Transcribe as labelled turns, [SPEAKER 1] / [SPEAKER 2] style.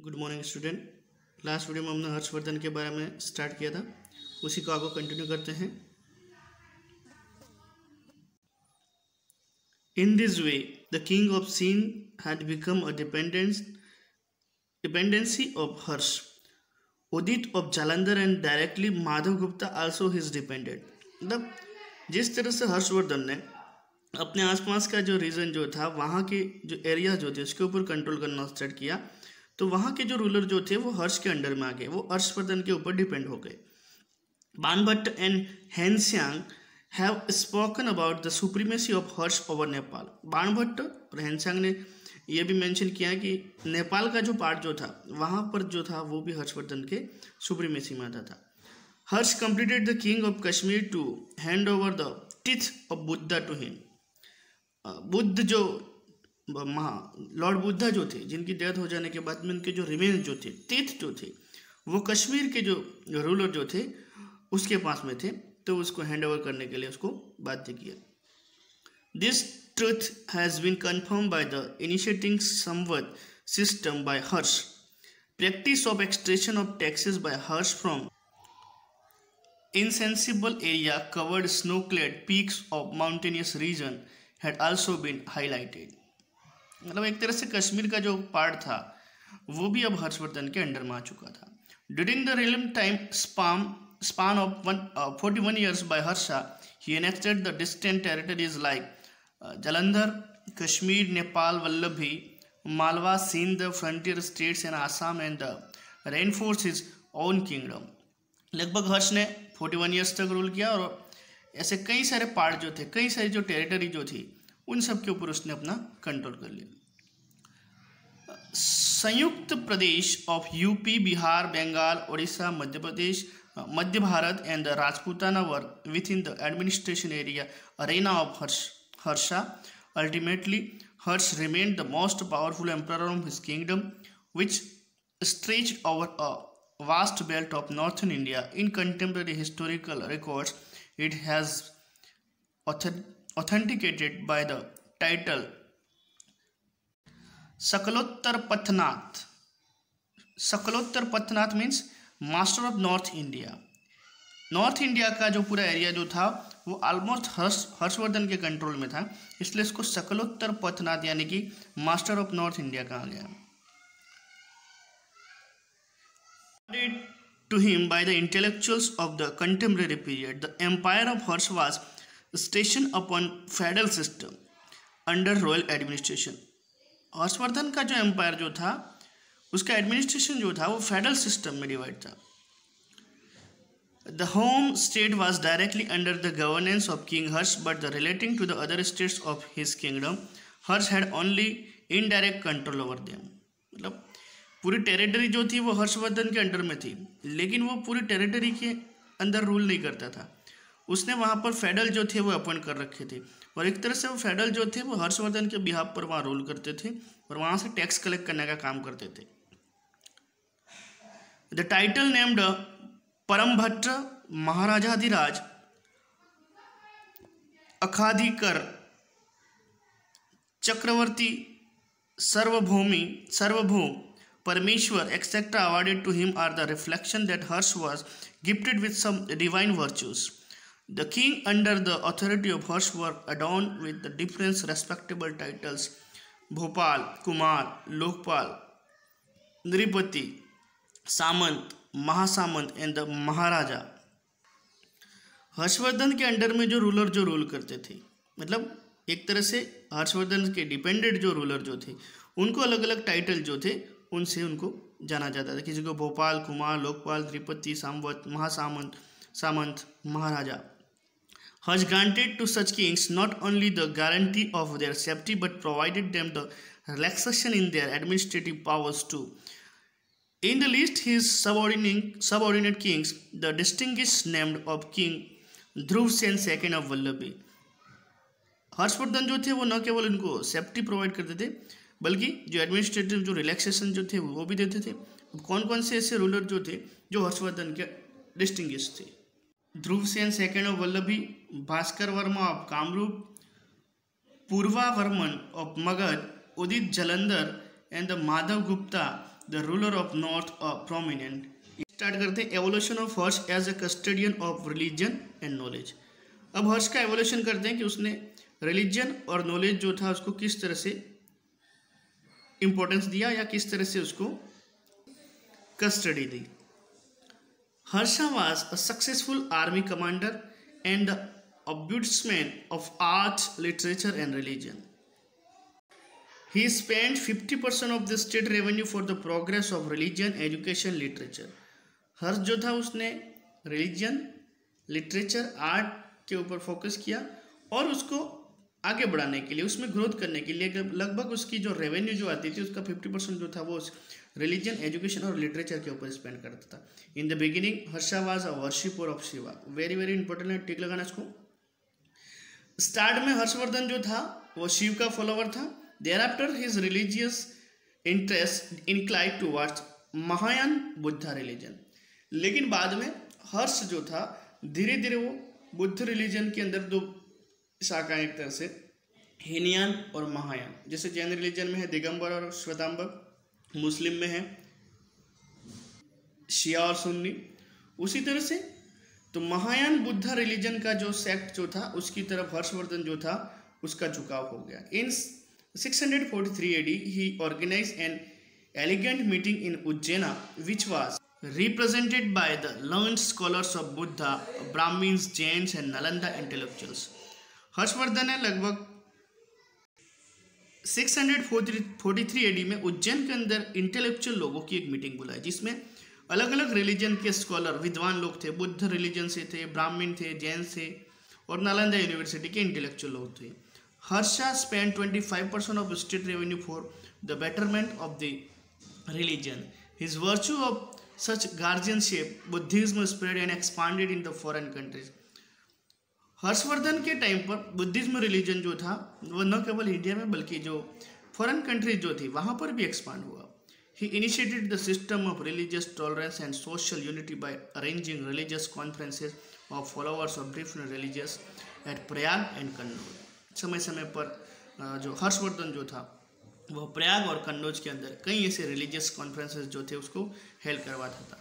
[SPEAKER 1] Good morning student. Last video में हमने हर्षवर्धन के बारे में स्टार्ट किया था, उसी को आगे कंटिन्यू करते हैं। In this way the king of Sindh had become a dependency of Harsha, Udit of Jalandhar and directly Madhav Gupta also his dependent. मतलब जिस तरह से हर्षवर्धन ने अपने आसपास का जो रीजन जो था, वहाँ के जो एरिया जो थे उसके ऊपर कंट्रोल करना स्टार्ट किया, तो वहाँ के जो रूलर जो थे वो हर्ष के अंडर में आ गए, वो हर्षवर्धन के ऊपर डिपेंड हो गए। Banabhatta and Hiuen Tsang have spoken about the supremacy of Harsha over Nepal. Banabhatta और हेनस्यांग ने यह भी मेंशन किया कि नेपाल का जो पार्ट जो था वहाँ पर जो था वो भी हर्षवर्धन के सुप्रीमेसी में आता था। Harsha completed the king of Kashmir to hand over the teeth of Buddha to him. Buddha जो लॉर्ड बुद्धा जो थे, जिनकी डेथ हो जाने के बाद में उनके जो रिमेन्स जो थे, तीर्थ जो थे, वो कश्मीर के जो रूलर जो थे उसके पास में थे, तो उसको हैंड ओवर करने के लिए उसको बाध्य किया। This truth has been confirm by the initiating Samvat system by Harsha, practice of extraction of taxes by Harsha from insensible area covered snow-clad peaks of mountainous region had also been highlighted। मतलब एक तरह से कश्मीर का जो पार्ट था वो भी अब हर्षवर्धन के अंडर में आ चुका था। During the realm time span of 41 years by Harsha, he annexed the distant territories like Jalandhar, Kashmir, Nepal, Vallabhi, Malwa, Sindh, the frontier states and Assam, and reinforced his own kingdom। लगभग हर्ष ने 41 years तक rule किया और ऐसे कई सारे part जो थे, कई सारी जो टेरिटरी जो थी, उन सब के ऊपर उसने अपना कंट्रोल कर लिया। संयुक्त प्रदेश of UP, Bihar, Bengal, Orissa, Madhya Pradesh, Madhya Bharat and the Rajputana were within the administration area arena of Harsha. Ultimately Harsha remained the most powerful emperor of his kingdom which stretched over a vast belt of northern India। In contemporary historical records, it has authenticated by the title Sakalottar Pathnath। Sakalottar Pathnath means master of North India। North India का जो पूरा area जो था वो almost Harshvardhan के control में था, इसलिए इसको सकलोत्तर पथनाथ यानी कि मास्टर ऑफ नॉर्थ इंडिया कहा गया। To him by the intellectuals of the contemporary period, the empire of Harsh was stationed upon feudal system under royal administration। Harshvardhan का जो एम्पायर जो था उसका एडमिनिस्ट्रेशन जो था वो फेडरल सिस्टम में डिवाइड था। The home state was directly under the governance of King Harsh, but the relating to the other states of his kingdom, Harsh had only indirect control over them। मतलब पूरी territory जो थी वो हर्षवर्धन के under में थी, लेकिन वो पूरी टेरिटरी के अंदर रूल नहीं करता था। उसने वहाँ पर फेडरल जो थे वो अपॉइंट कर रखे थे, और एक तरह से वो फेडरल जो थे वो हर्षवर्धन के बिहाफ पर वहाँ रूल करते थे और वहाँ से टैक्स कलेक्ट करने का काम करते थे। The title named परमभट्ट Maharajadhiraj अखाधिकर Chakraborty Sarvabhauma Parmeshwar etc. awarded to him are the reflection that Harsh was gifted with some divine virtues। The king under the authority of Harsh were adorned with the different respectable titles Bhopal, Kumar, Lokpal, Nripati, Samant, Mahasamant and the Maharaja। Harshvardhan के under में जो rule करते थे, मतलब एक तरह से हर्षवर्धन के डिपेंडेंट जो रूलर जो थे उनको अलग अलग टाइटल जो थे उनसे उनको जाना जाता था। किसी को भोपाल, कुमार, लोकपाल, त्रिपति, सामवत, महासामंत, सामंत, महाराजा। Harsh granted to such kings not only the guarantee of their safety but provided them the relaxation in their administrative powers too। In the list his subordinate kings, the distinguished named of King Dhruv Sen II of Vallabhi। Harshvardhan जो थे वो न केवल उनको safety provide करते थे बल्कि जो एडमिनिस्ट्रेटिव जो रिलैक्सेशन जो थे वो भी देते थे। कौन कौन से ऐसे रूलर जो थे जो हर्षवर्धन के डिस्टिंग्विश थे? Dhruv Sen second of Vallabhi, Bhaskar Varma of Kamrup, Purva Varman of Magadh, Udit Jalandhar and the Madhav Gupta, the ruler of north prominent. Start करते हैं evolution of Harsha as a custodian of religion and knowledge. अब हर्ष का एवोल्यूशन करते हैं कि उसने रिलीजन और नॉलेज जो था उसको किस तरह से इंपॉर्टेंस दिया या किस तरह से उसको custody the. Harsha was a successful army commander and the ombudsman of art, literature and religion. He spent 50% of the state revenue for the progress of religion, education, literature. हर्ष जो था उसने रिलीजन, लिटरेचर, आर्ट के ऊपर focus किया और उसको आगे बढ़ाने के लिए, उसमें ग्रोथ करने के लिए लगभग उसकी जो रेवेन्यू जो आती थी उसका 50% जो था वो रिलीजन, एजुकेशन और लिटरेचर के ऊपर स्पेंड करता था। In the beginning Harsha was a worshipper of Shiva. Very very important है, टिक लगाना इसको। स्टार्ट में हर्षवर्धन जो था वो शिव का फॉलोवर था। Thereafter his religious interest inclined towards Mahayana Buddha religion. लेकिन बाद में हर्ष जो था धीरे धीरे वो बुद्ध रिलीजन के अंदर दो शाखाएं, एक तरह से हीनयान और महायान। जैसे जैन रिलीजन में है दिगंबर और श्वेतांबर, मुस्लिम में है शिया और सुन्नी। उसी तरह से तो महायान बुद्धा रिलीजन का जो सेक्ट जो था उसकी तरफ हर्षवर्धन जो था उसका झुकाव हो गया। इन 643 AD he organized an elegant meeting in Ujjaina which was represented by the learned scholars of Buddha, Brahmins, Jains and Nalanda intellectuals. Harshvardhan ने लगभग 643 AD में उज्जैन के अंदर इंटेलेक्चुअल लोगों की एक मीटिंग बुलाई जिसमें अलग अलग रिलीजन के स्कॉलर, विद्वान लोग थे। बुद्ध रिलीजन से थे, ब्राह्मण थे, जैन थे और नालंदा यूनिवर्सिटी के इंटेलेक्चुअल लोग थे। Harsha spend 25% of state revenue for the betterment of the religion. His virtue of such guardianship Buddhism spread and expanded in the foreign countries. Harshvardhan के टाइम पर बुद्धिज्म रिलीजन जो था वो न केवल इंडिया में बल्कि जो फॉरेन कंट्रीज जो थी वहाँ पर भी एक्सपांड हुआ। He initiated the system of religious tolerance and social unity by arranging religious conferences of followers of different religious at Prayag and Kannauj. समय समय पर जो हर्षवर्धन जो था वह प्रयाग और कन्नौज के अंदर कई ऐसे रिलीजियस कॉन्फ्रेंसेस जो थे उसको हेल्प करवाता था।